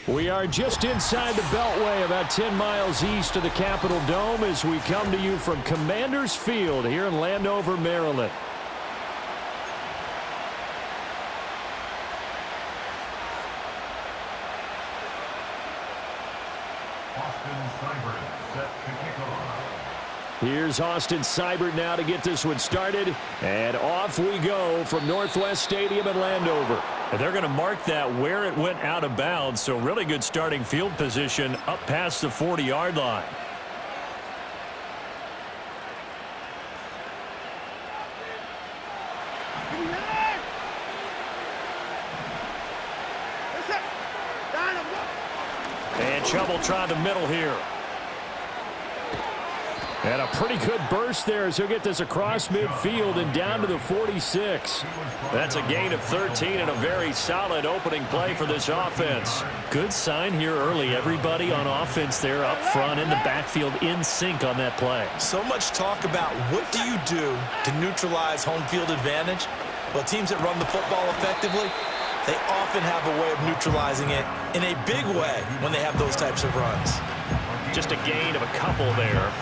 We are just inside the Beltway, about 10 miles east of the Capitol Dome as we come to you from Commanders Field here in Landover, Maryland. Here's Austin Seibert now to get this one started, and off we go from Northwest Stadium in Landover. And they're going to mark that where it went out of bounds, so really good starting field position up past the 40-yard line. And Chubb will try the middle here. And a pretty good burst there as he'll get this across midfield and down to the 46. That's a gain of 13 and a very solid opening play for this offense. Good sign here early. Everybody on offense there up front in the backfield in sync on that play. So much talk about what do you do to neutralize home field advantage? Well, teams that run the football effectively, they often have a way of neutralizing it in a big way when they have those types of runs. Just a gain of a couple there.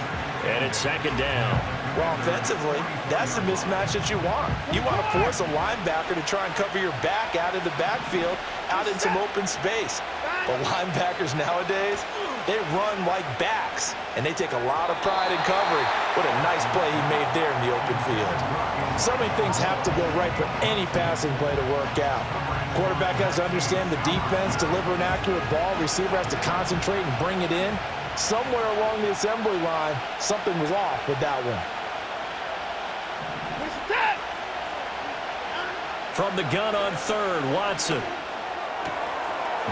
And it's second down. Well, offensively, that's the mismatch that you want. You want to force a linebacker to try and cover your back out of the backfield, out in some open space. But linebackers nowadays, they run like backs, and they take a lot of pride in covering. What a nice play he made there in the open field. So many things have to go right for any passing play to work out. Quarterback has to understand the defense, deliver an accurate ball. Receiver has to concentrate and bring it in. Somewhere along the assembly line, something was off with that one. From the gun on third, Watson.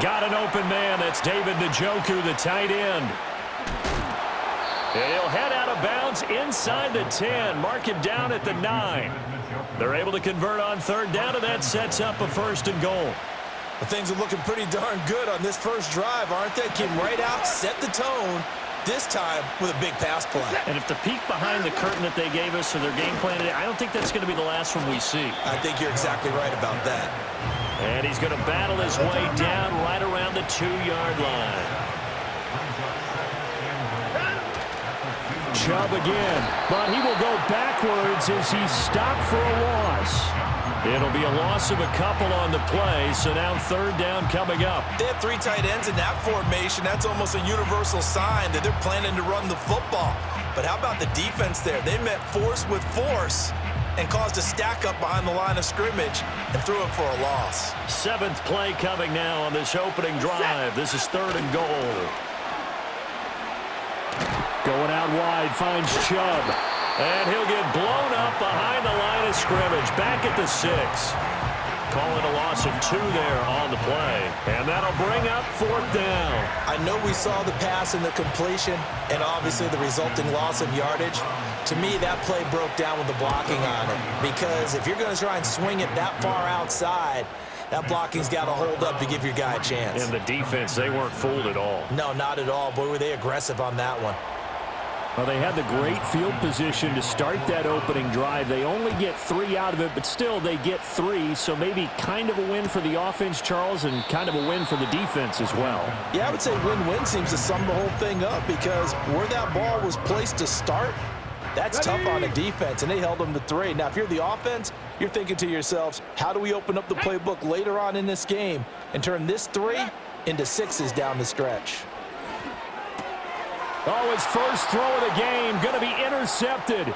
Got an open man. That's David Njoku, the tight end. And he'll head out of bounds inside the 10. Mark him down at the 9. They're able to convert on third down, and that sets up a first and goal. Well, things are looking pretty darn good on this first drive, aren't they? Came right out, set the tone, this time with a big pass play. And if the peek behind the curtain that they gave us for their game plan today, I don't think that's going to be the last one we see. I think you're exactly right about that. And he's going to battle his way down right around the 2-yard line. Chubb again, but he will go backwards as he's stopped for a loss. It'll be a loss of a couple on the play, so now third down coming up. They have 3 tight ends in that formation. That's almost a universal sign that they're planning to run the football. But how about the defense there? They met force with force and caused a stack up behind the line of scrimmage and threw it for a loss. 7th play coming now on this opening drive. This is third and goal. Going out wide, finds Chubb. And he'll get blown up behind the line of scrimmage, back at the 6. Calling a loss of 2 there on the play. And that'll bring up fourth down. I know we saw the pass and the completion and obviously the resulting loss of yardage. To me, that play broke down with the blocking on it. Because if you're going to try and swing it that far outside, that blocking's got to hold up to give your guy a chance. And the defense, they weren't fooled at all. No, not at all. Boy, were they aggressive on that one. Well, they had the great field position to start that opening drive. They only get 3 out of it, but still they get 3, so maybe kind of a win for the offense, Charles, and kind of a win for the defense as well. Yeah, I would say win-win seems to sum the whole thing up because where that ball was placed to start, that's tough on a defense, and they held them to 3. Now, if you're the offense, you're thinking to yourselves, how do we open up the playbook later on in this game and turn this 3 into 6s down the stretch? Oh, his first throw of the game going to be intercepted.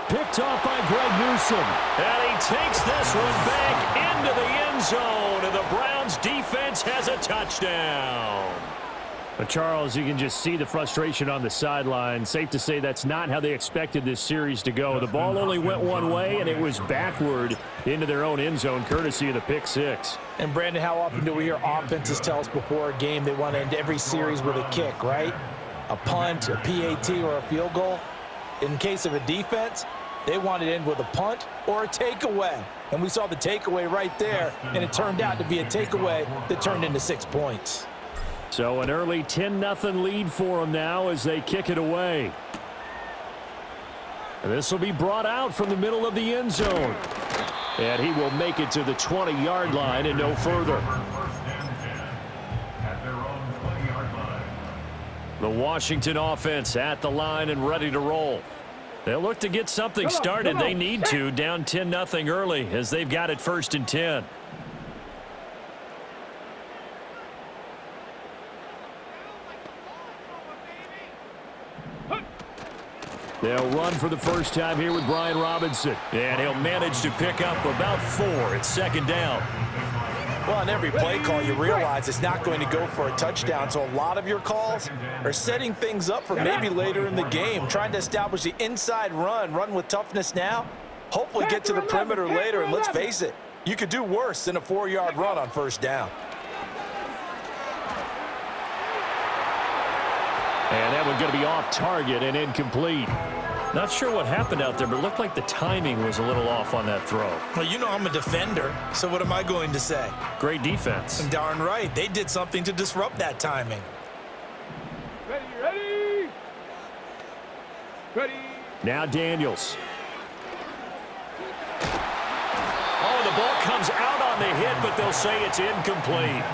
Picked off by Greg Newsome. And he takes this one back into the end zone, and the Browns defense has a touchdown. But Charles, you can just see the frustration on the sideline. Safe to say that's not how they expected this series to go. The ball only went one way, and it was backward into their own end zone, courtesy of the pick 6. And, Brandon, how often do we hear offenses tell us before a game they want to end every series with a kick, right? A punt, a PAT, or a field goal. In case of a defense, they want to end with a punt or a takeaway. And we saw the takeaway right there, and it turned out to be a takeaway that turned into 6 points. So an early 10-0 lead for them now as they kick it away. And this will be brought out from the middle of the end zone. And he will make it to the 20-yard line and no further. The Washington offense at the line and ready to roll. They'll look to get something started. They need to, down 10-0 early as they've got it 1st and 10. They'll run for the first time here with Brian Robinson. And he'll manage to pick up about 4. It's 2nd down. Well, on every play call, you realize it's not going to go for a touchdown, so a lot of your calls are setting things up for maybe later in the game, trying to establish the inside run with toughness now, hopefully get to the perimeter later, and let's face it, you could do worse than a 4-yard run on 1st down. And that one's going to be off target and incomplete. Not sure what happened out there, but it looked like the timing was a little off on that throw. Well, you know I'm a defender, so what am I going to say? Great defense. Darn right. They did something to disrupt that timing. Ready. Now Daniels. Oh, the ball comes out on the hit, but they'll say it's incomplete.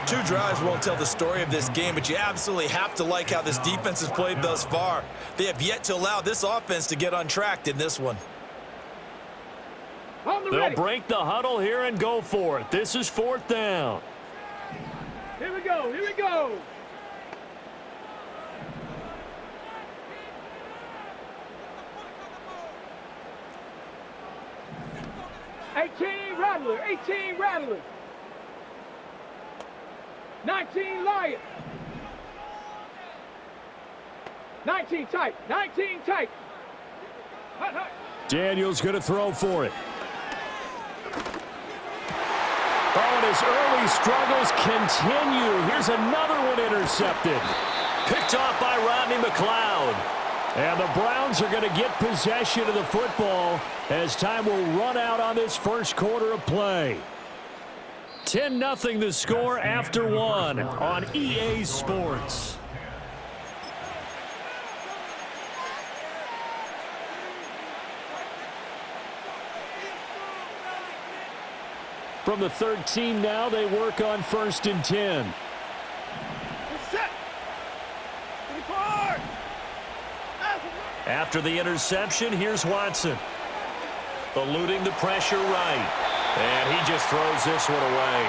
2 drives won't tell the story of this game, but you absolutely have to like how this defense has played thus far. They have yet to allow this offense to get untracked in this one. They'll break the huddle here and go for it. This is 4th down. Here we go. Here we go. Rattler, 18 Rattler. 19 Lion. 19 tight. 19 tight. Hut, hut. Daniels going to throw for it. Oh, and his early struggles continue. Here's another one intercepted. Picked off by Rodney McLeod. And the Browns are going to get possession of the football as time will run out on this first quarter of play. 10-0 the score after 1 on EA Sports. From the 13 now, they work on 1st and 10. Set. Report. After the interception, here's Watson. Eluding the pressure right. And he just throws this one away.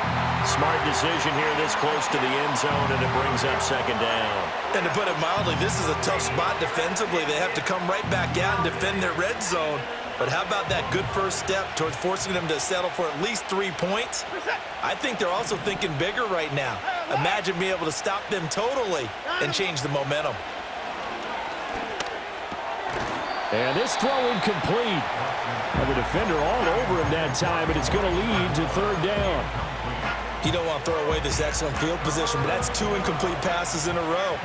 Smart decision here this close to the end zone, and it brings up 2nd down. And to put it mildly, this is a tough spot defensively. They have to come right back out and defend their red zone. But how about that good first step towards forcing them to settle for at least 3 points? I think they're also thinking bigger right now. Imagine being able to stop them totally and change the momentum. And this throw incomplete. And the defender all over him that time, and it's going to lead to 3rd down. You don't want to throw away this excellent field position, but that's 2 incomplete passes in a row.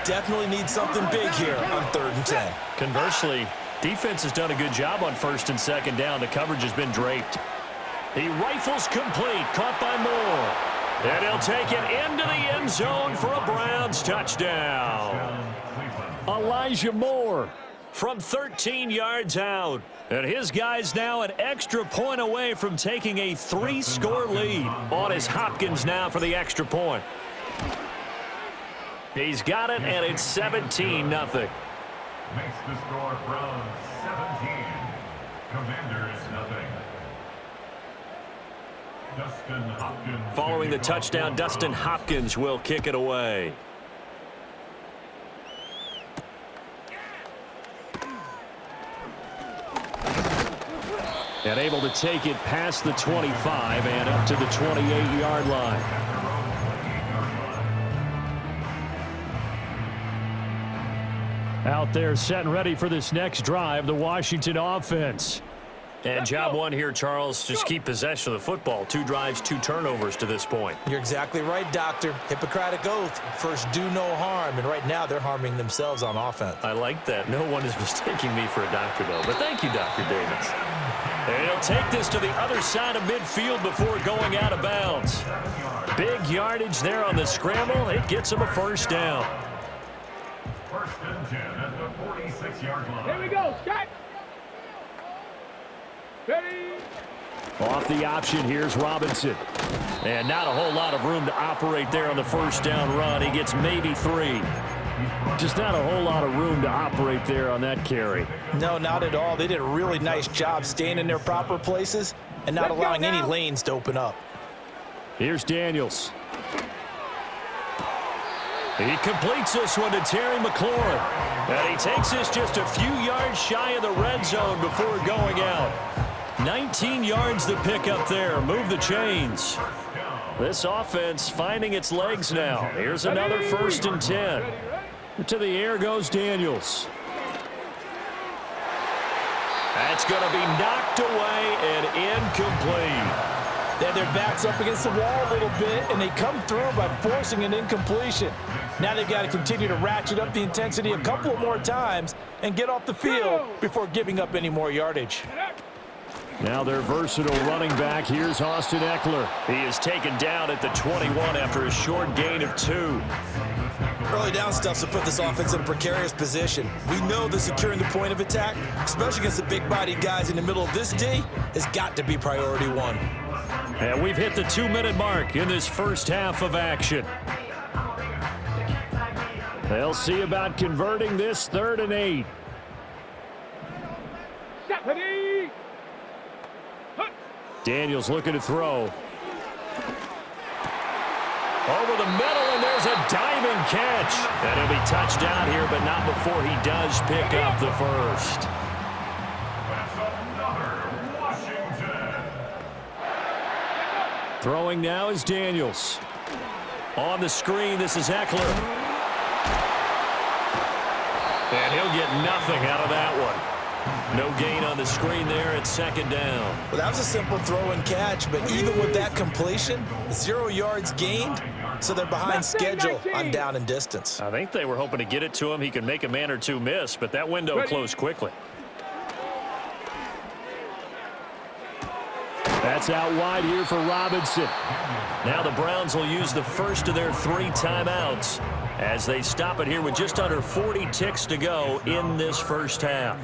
Definitely need something big here on 3rd and 10. Conversely, defense has done a good job on 1st and 2nd down. The coverage has been draped. He rifles complete, caught by Moore. And he'll take it into the end zone for a Browns touchdown. Elijah Moore from 13 yards out. And his guy's now an extra point away from taking a 3-score lead. On his Hopkins now for the extra point. He's got it, and it's 17-0. Makes the score Browns 17, Commanders nothing. Dustin Hopkins. Following the touchdown, Dustin Hopkins will kick it away. And able to take it past the 25 and up to the 28-yard line. Out there set and ready for this next drive, the Washington offense. And job 1 here, Charles, just keep possession of the football. 2 drives, 2 turnovers to this point. You're exactly right, Doctor. Hippocratic oath. First, do no harm. And right now, they're harming themselves on offense. I like that. No one is mistaking me for a doctor, though. But thank you, Dr. Davis. And he'll take this to the other side of midfield before going out of bounds. Big yardage there on the scramble. It gets him a 1st down. 1st and 10 at the 46-yard line. Here we go, Scott. Ready. Off the option, here's Robinson. And not a whole lot of room to operate there on the 1st down run. He gets maybe 3. Just not a whole lot of room to operate there on that carry. No, not at all. They did a really nice job staying in their proper places and not allowing any lanes to open up. Here's Daniels. He completes this one to Terry McLaurin. And he takes this just a few yards shy of the red zone before going out. 19 yards to pick up there. Move the chains. This offense finding its legs now. Here's another 1st and 10. To the air goes Daniels. That's going to be knocked away and incomplete. They had their backs up against the wall a little bit, and they come through by forcing an incompletion. Now they've got to continue to ratchet up the intensity a couple of more times and get off the field before giving up any more yardage. Now their versatile running back. Here's Austin Eckler. He is taken down at the 21 after a short gain of 2. Early down stuff to put this offense in a precarious position. We know that securing the point of attack, especially against the big-bodied guys in the middle of this D, has got to be priority 1. And we've hit the 2-minute mark in this first half of action. They'll see about converting this 3rd and 8. Stephanie! Daniels looking to throw. Over the middle, and there's a diving catch. And he'll be touched down here, but not before he does pick up the first. That's another Washington. Throwing now is Daniels. On the screen, this is Eckler. And he'll get nothing out of that one. No gain on the screen there at 2nd down. Well, that was a simple throw and catch, but even with that completion, 0 yards gained, so they're behind schedule on down and distance. I think they were hoping to get it to him. He could make a man or two miss, but that window closed quickly. That's out wide here for Robinson. Now the Browns will use the first of their 3 timeouts as they stop it here with just under 40 ticks to go in this first half.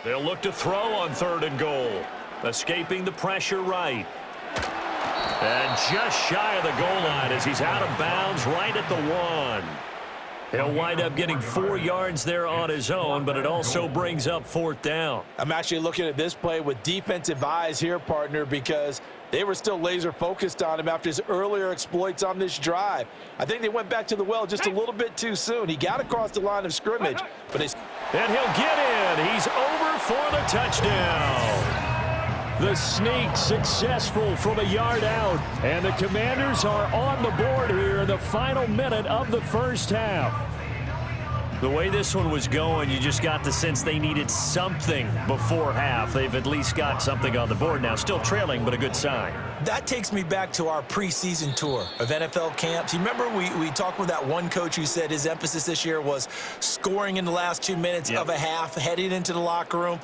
They'll look to throw on 3rd and goal. Escaping the pressure right. And just shy of the goal line as he's out of bounds right at the 1. He'll wind up getting 4 yards there on his own, but it also brings up 4th down. I'm actually looking at this play with defensive eyes here, partner, because they were still laser focused on him after his earlier exploits on this drive. I think they went back to the well just a little bit too soon. He got across the line of scrimmage, but and he'll get in. He's over for the touchdown. The sneak successful from a yard out, and the Commanders are on the board here in the final minute of the first half. The way this one was going, you just got the sense they needed something before half. They've at least got something on the board now. Still trailing, but a good sign. that takes me back to our preseason tour of NFL camps. You remember we talked with that one coach who said his emphasis this year was scoring in the last 2 minutes of a half, heading into the locker room.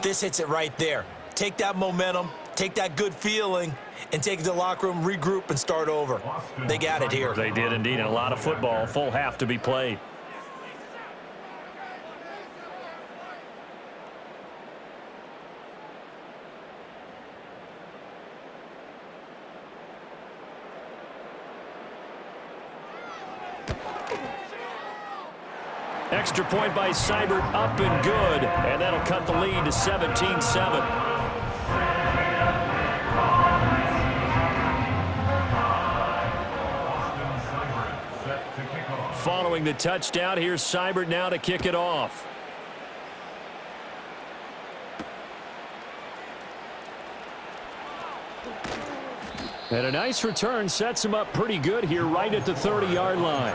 This hits it right there. Take that momentum, take that good feeling, and take it to the locker room, regroup, and start over. They got it here. They did indeed, and a lot of football, full half to be played. Extra point by Seibert, up and good, and that'll cut the lead to 17-7. Following the touchdown, here's Seibert now to kick it off. And a nice return sets him up pretty good here right at the 30-yard line.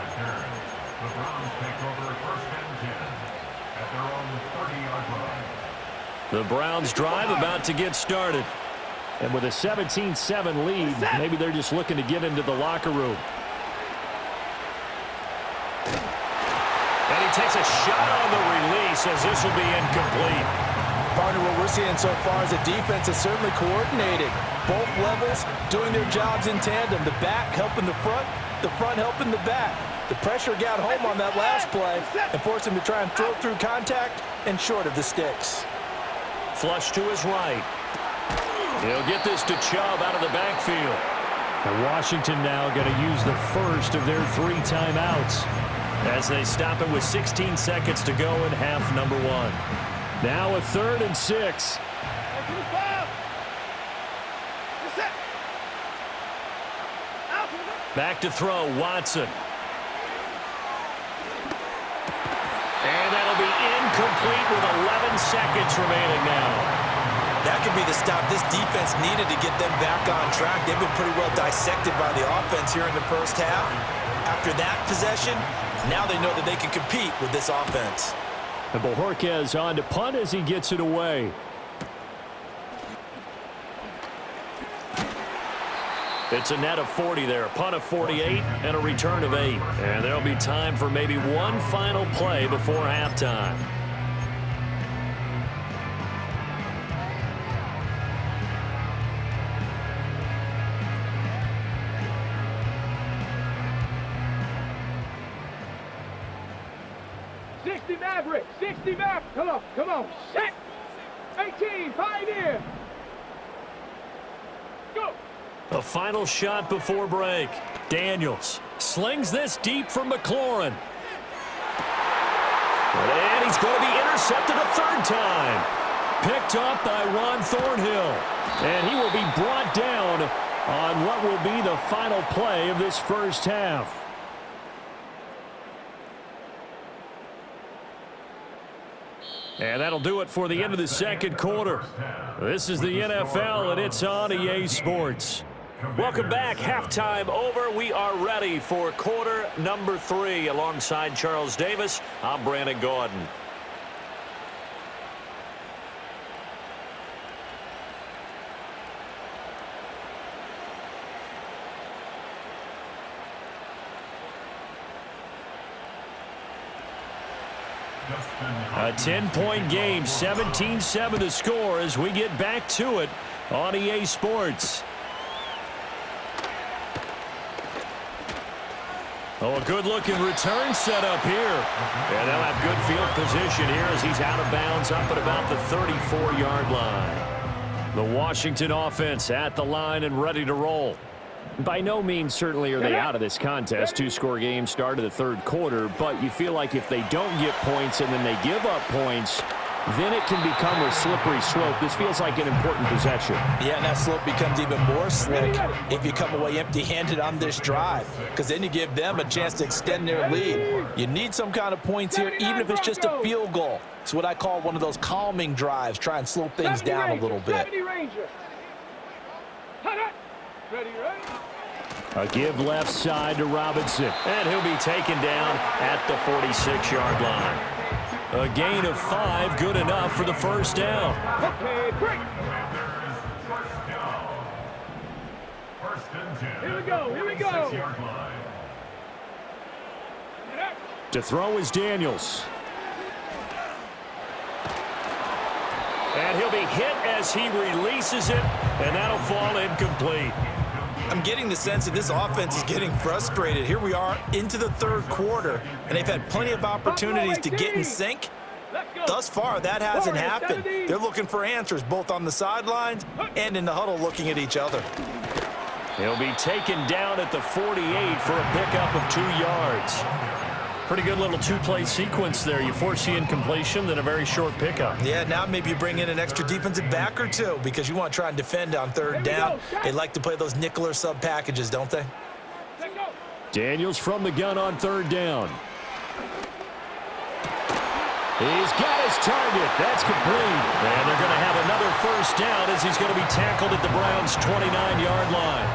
The Browns take over 1st and 10 at their own 30-yard line. The Browns drive about to get started. And with a 17-7 lead, maybe they're just looking to get into the locker room. And he takes a shot on the release as this will be incomplete. Partner, what we're seeing so far is the defense is certainly coordinated. Both levels doing their jobs in tandem. The back helping the front helping the back. The pressure got home on that last play and forced him to try and throw through contact and short of the sticks. Flush to his right. He'll get this to Chubb out of the backfield. And Washington now going to use the first of their 3 timeouts as they stop it with 16 seconds to go in half number 1. Now a 3rd and 6. Back to throw, Watson. And that'll be incomplete with 11 seconds remaining now. That could be the stop this defense needed to get them back on track. They've been pretty well dissected by the offense here in the first half. After that possession, now they know that they can compete with this offense. And Bojorquez on to punt as he gets it away. It's a net of 40 there, a punt of 48, and a return of 8. And there'll be time for maybe one final play before halftime. Maverick, 60 Maverick. Come on, set. 18, Pioneer. Go. A final shot before break. Daniels slings this deep from McLaurin. And he's going to be intercepted a 3rd time. Picked up by Juan Thornhill. And he will be brought down on what will be the final play of this first half. And that'll do it for the end of the second quarter. This is the NFL, and it's on EA Sports. Welcome back. Halftime over. We are ready for quarter number 3. Alongside Charles Davis, I'm Brandon Gordon. A 10-point game, 17-7 the score as we get back to it on EA Sports. Oh, a good-looking return set up here. And they'll have good field position here as he's out of bounds up at about the 34-yard line. The Washington offense at the line and ready to roll. By no means certainly are they out of this contest. 2-score game start of the 3rd quarter, but you feel like if they don't get points and then they give up points, then it can become a slippery slope. This feels like an important possession. Yeah, and that slope becomes even more slick if you come away empty-handed on this drive, because then you give them a chance to extend their lead. You need some kind of points here, even if it's just a field goal. It's what I call one of those calming drives. Try and slow things down a little bit. Ready, right? A give left side to Robinson. And he'll be taken down at the 46-yard line. A gain of 5, good enough for the first down. Okay, break. Here we go, here we go. To throw is Daniels. And he'll be hit as he releases it, and that'll fall incomplete. I'm getting the sense that this offense is getting frustrated. Here we are into the 3rd quarter, and they've had plenty of opportunities to get in sync. Thus far, that hasn't happened. They're looking for answers both on the sidelines and in the huddle looking at each other. He'll be taken down at the 48 for a pickup of 2 yards. Pretty good little 2-play sequence there. You force the incompletion, then a very short pickup. Yeah, now maybe you bring in an extra defensive back or 2 because you want to try and defend on 3rd down. They like to play those nickel or sub packages, don't they? Daniels from the gun on 3rd down. He's got his target. That's complete. And they're going to have another first down as he's going to be tackled at the Browns' 29-yard line.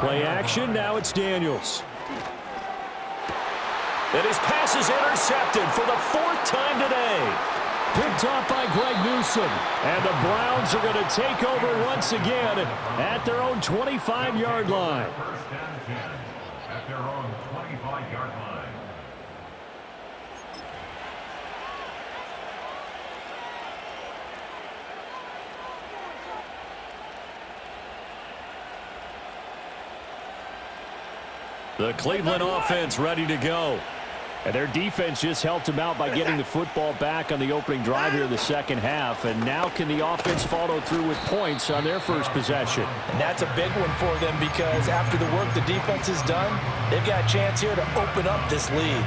Play action, now it's Daniels. And his pass is intercepted for the 4th time today. Picked off by Greg Newsome. And the Browns are going to take over once again at their own 25-yard line. First and 10 at their own 25-yard line. The Cleveland offense ready to go. And their defense just helped them out by getting the football back on the opening drive here in the second half. And now can the offense follow through with points on their first possession? And that's a big one for them because after the work the defense has done, they've got a chance here to open up this lead.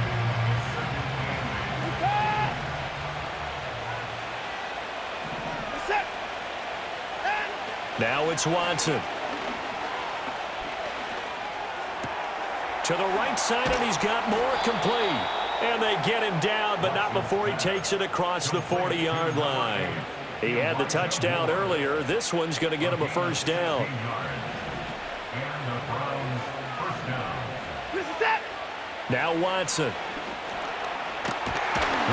Now it's Watson. To the right side, and he's got more complete. And they get him down, but not before he takes it across the 40-yard line. He had the touchdown earlier. This one's going to get him a first down. Now Watson.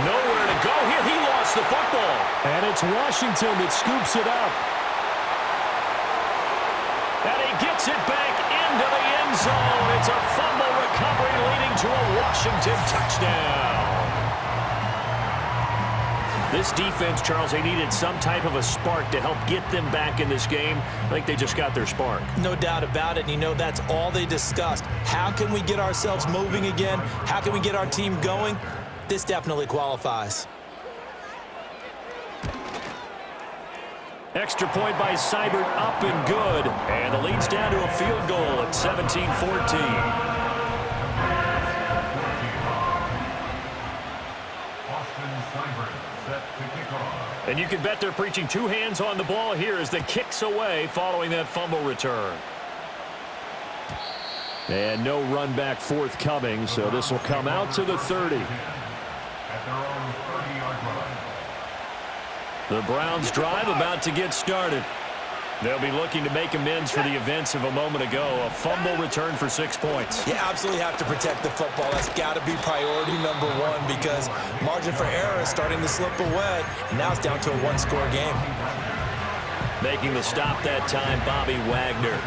Nowhere to go here. He lost the football. And it's Washington that scoops it up. And he gets it back into the end zone. It's a fumble recovery leading to a Washington touchdown. This defense, Charles, they needed some type of a spark to help get them back in this game. I think they just got their spark. No doubt about it. And you know, that's all they discussed. How can we get ourselves moving again? How can we get our team going? This definitely qualifies. Extra point by Seibert, up and good. And the lead's down to a field goal at 17-14. And you can bet they're preaching two hands on the ball here as the kick's away following that fumble return. And no run back forthcoming, so this will come out to the 30. The Browns drive about to get started. They'll be looking to make amends for the events of a moment ago. A fumble return for 6 points. You absolutely have to protect the football. That's got to be priority number one because margin for error is starting to slip away. And now it's down to a one-score game. Making the stop that time, Bobby Wagner.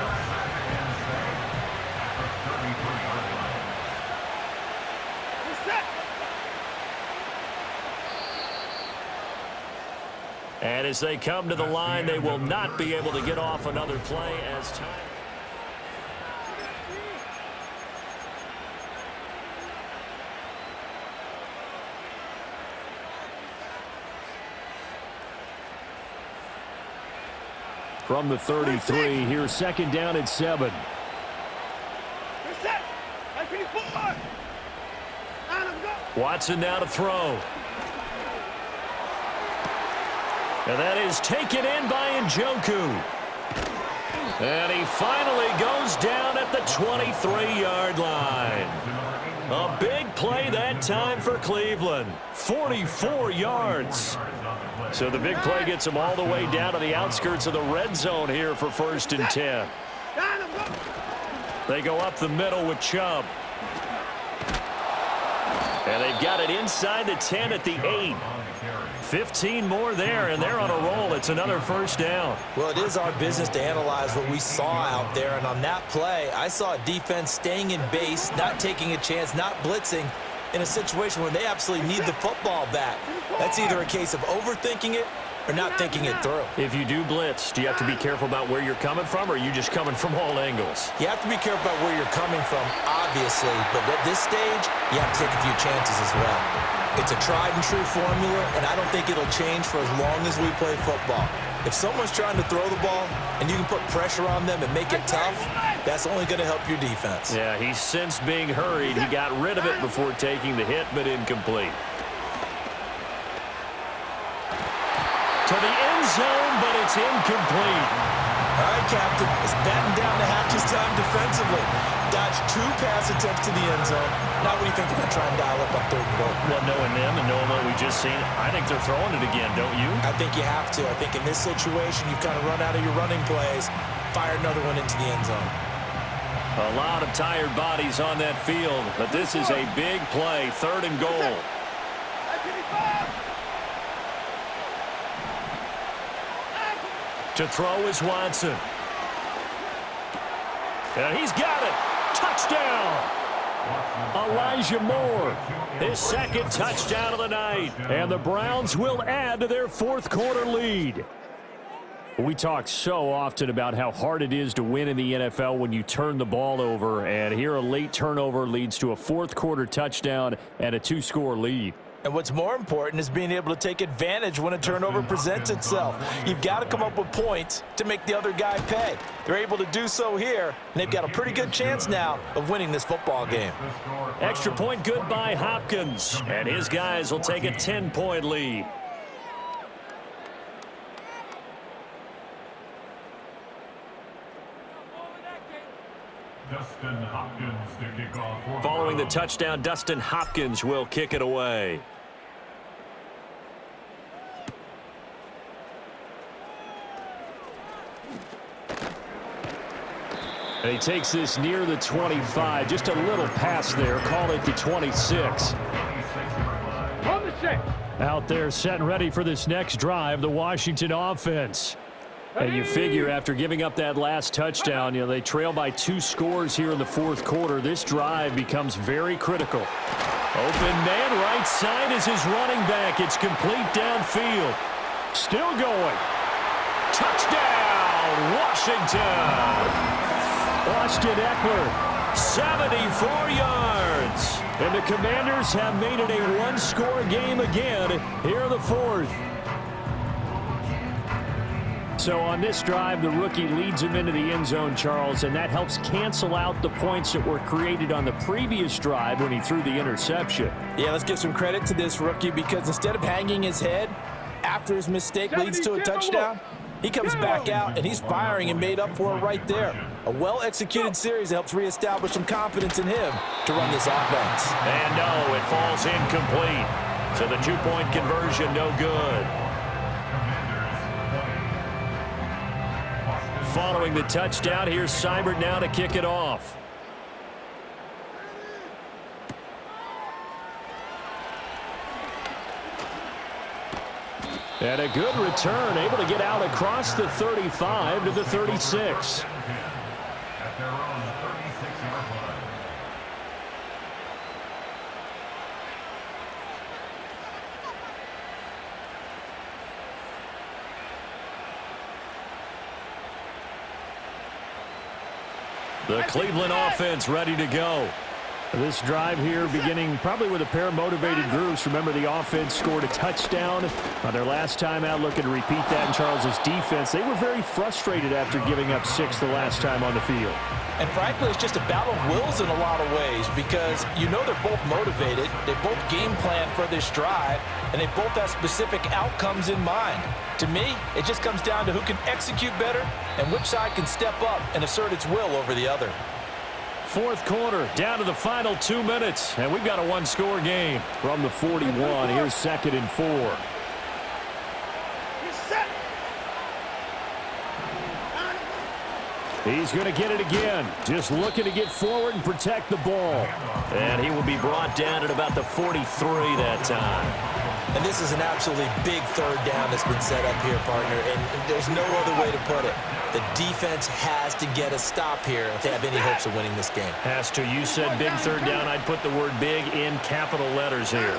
And as they come to the line, they will not be able to get off another play as time. From the 33, here's second down at 7. Watson now to throw. And that is taken in by Njoku. And he finally goes down at the 23-yard line. A big play that time for Cleveland. 44 yards. So the big play gets them all the way down to the outskirts of the red zone here for 1st and 10. They go up the middle with Chubb. And they've got it inside the 10 at the 8. 15 more there, and they're on a roll. It's another first down. Well, it is our business to analyze what we saw out there, and on that play, I saw a defense staying in base, not taking a chance, not blitzing in a situation where they absolutely need the football back. That's either a case of overthinking it or not thinking it through. If you do blitz, do you have to be careful about where you're coming from, or are you just coming from all angles? You have to be careful about where you're coming from, obviously, but at this stage, you have to take a few chances as well. It's a tried-and-true formula, and I don't think it'll change for as long as we play football. If someone's trying to throw the ball and you can put pressure on them and make it tough, that's only going to help your defense. Yeah, he's sensed being hurried. He got rid of it before taking the hit, but incomplete. To the end zone, but it's incomplete. All right, Captain. It's batten down the hatches time defensively. Dodged 2 pass attempts to the end zone. Now what do you think they're going to try and dial up on 3rd and goal? Well, knowing them and knowing what we just seen, I think they're throwing it again, don't you? I think you have to. I think in this situation, you've kind of run out of your running plays. Fire another one into the end zone. A lot of tired bodies on that field, but this is a big play, 3rd and goal. To throw is Watson. And he's got it. Touchdown. Elijah Moore. His 2nd touchdown of the night. And the Browns will add to their 4th quarter lead. We talk so often about how hard it is to win in the NFL when you turn the ball over, and here a late turnover leads to a fourth-quarter touchdown and a 2-score lead. And what's more important is being able to take advantage when a turnover presents itself. You've got to come up with points to make the other guy pay. They're able to do so here, and they've got a pretty good chance now of winning this football game. Extra point good by Hopkins, and his guys will take a 10-point lead. Dustin Hopkins to kick off. Following the touchdown, Dustin Hopkins will kick it away. And he takes this near the 25. Just a little pass there. Call it the 26. On the set. Out there set and ready for this next drive, the Washington offense. And you figure after giving up that last touchdown, they trail by 2 scores here in the fourth quarter. This drive becomes very critical. Open man, right side is his running back. It's complete downfield. Still going. Touchdown, Washington. Austin Eckler, 74 yards. and the Commanders have made it a one-score game again here in the fourth. So on this drive, the rookie leads him into the end zone, Charles, and that helps cancel out the points that were created on the previous drive when he threw the interception. Yeah, let's give some credit to this rookie, because instead of hanging his head after his mistake leads to a touchdown, he comes back out and he's firing and made up for it right there. A well-executed series that helps reestablish some confidence in him to run this offense. And no, it falls incomplete. So the two-point conversion, no good. Following the touchdown, here's Seibert now to kick it off. And a good return, able to get out across the 35 to the 36. At their own 36-yard line. The Cleveland offense ready to go. This drive here beginning probably with a pair of motivated groups. Remember, the offense scored a touchdown on their last time out, looking to repeat that in Charles's defense. They were very frustrated after giving up 6 the last time on the field. And frankly, it's just a battle of wills in a lot of ways, because you know they're both motivated, they both game plan for this drive, and they both have specific outcomes in mind. To me, it just comes down to who can execute better and which side can step up and assert its will over the other. Fourth quarter, down to the final 2 minutes, and we've got a one-score game. From the 41, here's 2nd and 4. He's going to get it again. Just looking to get forward and protect the ball. And he will be brought down at about the 43 that time. And this is an absolutely big third down that's been set up here, partner, and there's no other way to put it. The defense has to get a stop here if they have any hopes of winning this game. Has to. You said big third down. I'd put the word big in capital letters here.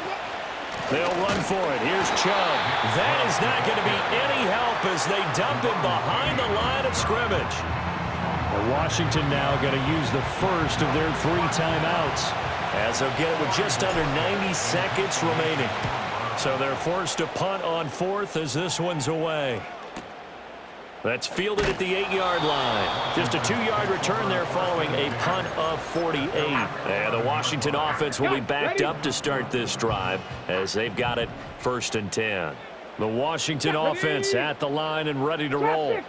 They'll run for it. Here's Chubb. That is not going to be any help as they dump him behind the line of scrimmage. Washington now going to use the first of their 3 timeouts, as they'll get it with just under 90 seconds remaining. So they're forced to punt on 4th as this one's away. That's fielded at the 8-yard line. Just a 2-yard return there following a punt of 48. And the Washington offense will be backed up to start this drive as they've got it 1st and 10. The Washington offense at the line and ready to roll.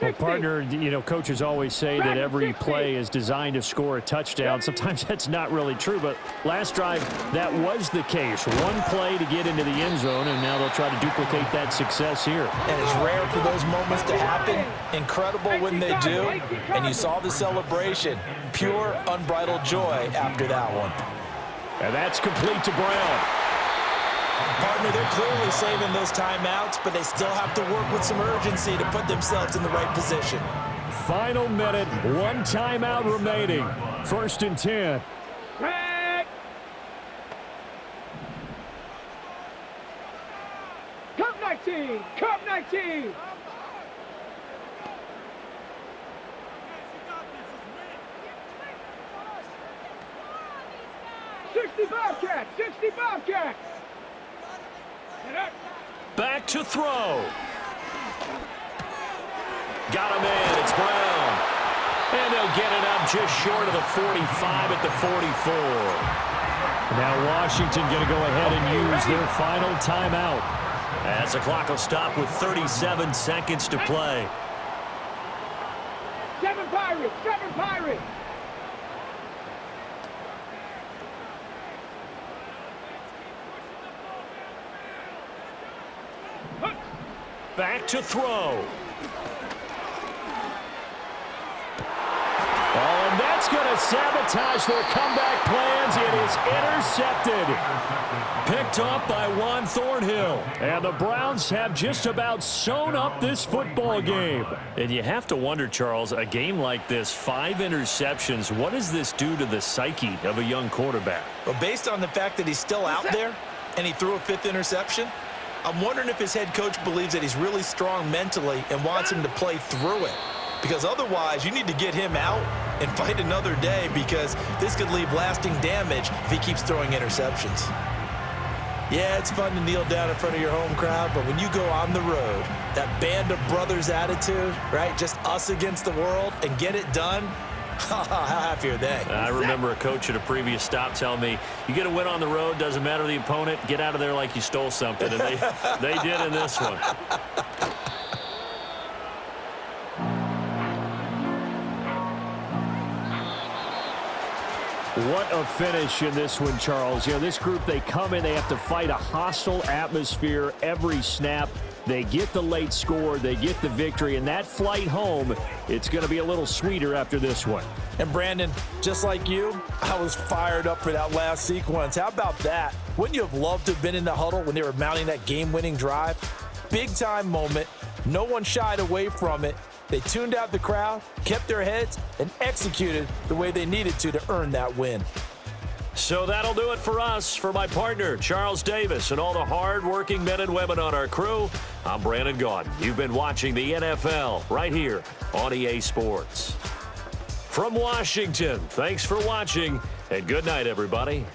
Well, partner, coaches always say that every play is designed to score a touchdown. Sometimes that's not really true, but last drive, that was the case. One play to get into the end zone, and now they'll try to duplicate that success here. And it's rare for those moments to happen. Incredible when they do. And you saw the celebration. Pure, unbridled joy after that one. And that's complete to Brown. Partner, they're clearly saving those timeouts, but they still have to work with some urgency to put themselves in the right position. Final minute, 1 timeout remaining. 1st and 10. Cup 19! Cup 19! 60 Bobcats! 60 Bobcats! Get up! Back to throw. Got him in. It's Brown. And they'll get it up just short of the 45 at the 44. Now Washington going to go ahead and use their final timeout. As the clock will stop with 37 seconds to play. 7 Pirates! 7 Pirates! Back to throw. Oh, and that's going to sabotage their comeback plans. It is intercepted. Picked up by Juan Thornhill. And the Browns have just about sewn up this football game. And you have to wonder, Charles, a game like this, 5 interceptions, what does this do to the psyche of a young quarterback? But based on the fact that he's still out there and he threw a 5th interception, I'm wondering if his head coach believes that he's really strong mentally and wants him to play through it. Because otherwise, you need to get him out and fight another day, because this could leave lasting damage if he keeps throwing interceptions. Yeah, it's fun to kneel down in front of your home crowd, but when you go on the road, that band of brothers attitude, right, just us against the world, and get it done, how happy are they? I remember a coach at a previous stop telling me, you get a win on the road, doesn't matter the opponent, get out of there like you stole something. And they did in this one. What a finish in this one, Charles. You know, this group, they come in, they have to fight a hostile atmosphere every snap. They get the late score, they get the victory, and that flight home, it's going to be a little sweeter after this one. And Brandon, just like you, I was fired up for that last sequence. How about that? Wouldn't you have loved to have been in the huddle when they were mounting that game-winning drive? Big-time moment. No one shied away from it. They tuned out the crowd, kept their heads, and executed the way they needed to earn that win. So that'll do it for us. For my partner, Charles Davis, and all the hard-working men and women on our crew, I'm Brandon Gaudin. You've been watching the NFL right here on EA Sports. From Washington, thanks for watching, and good night, everybody.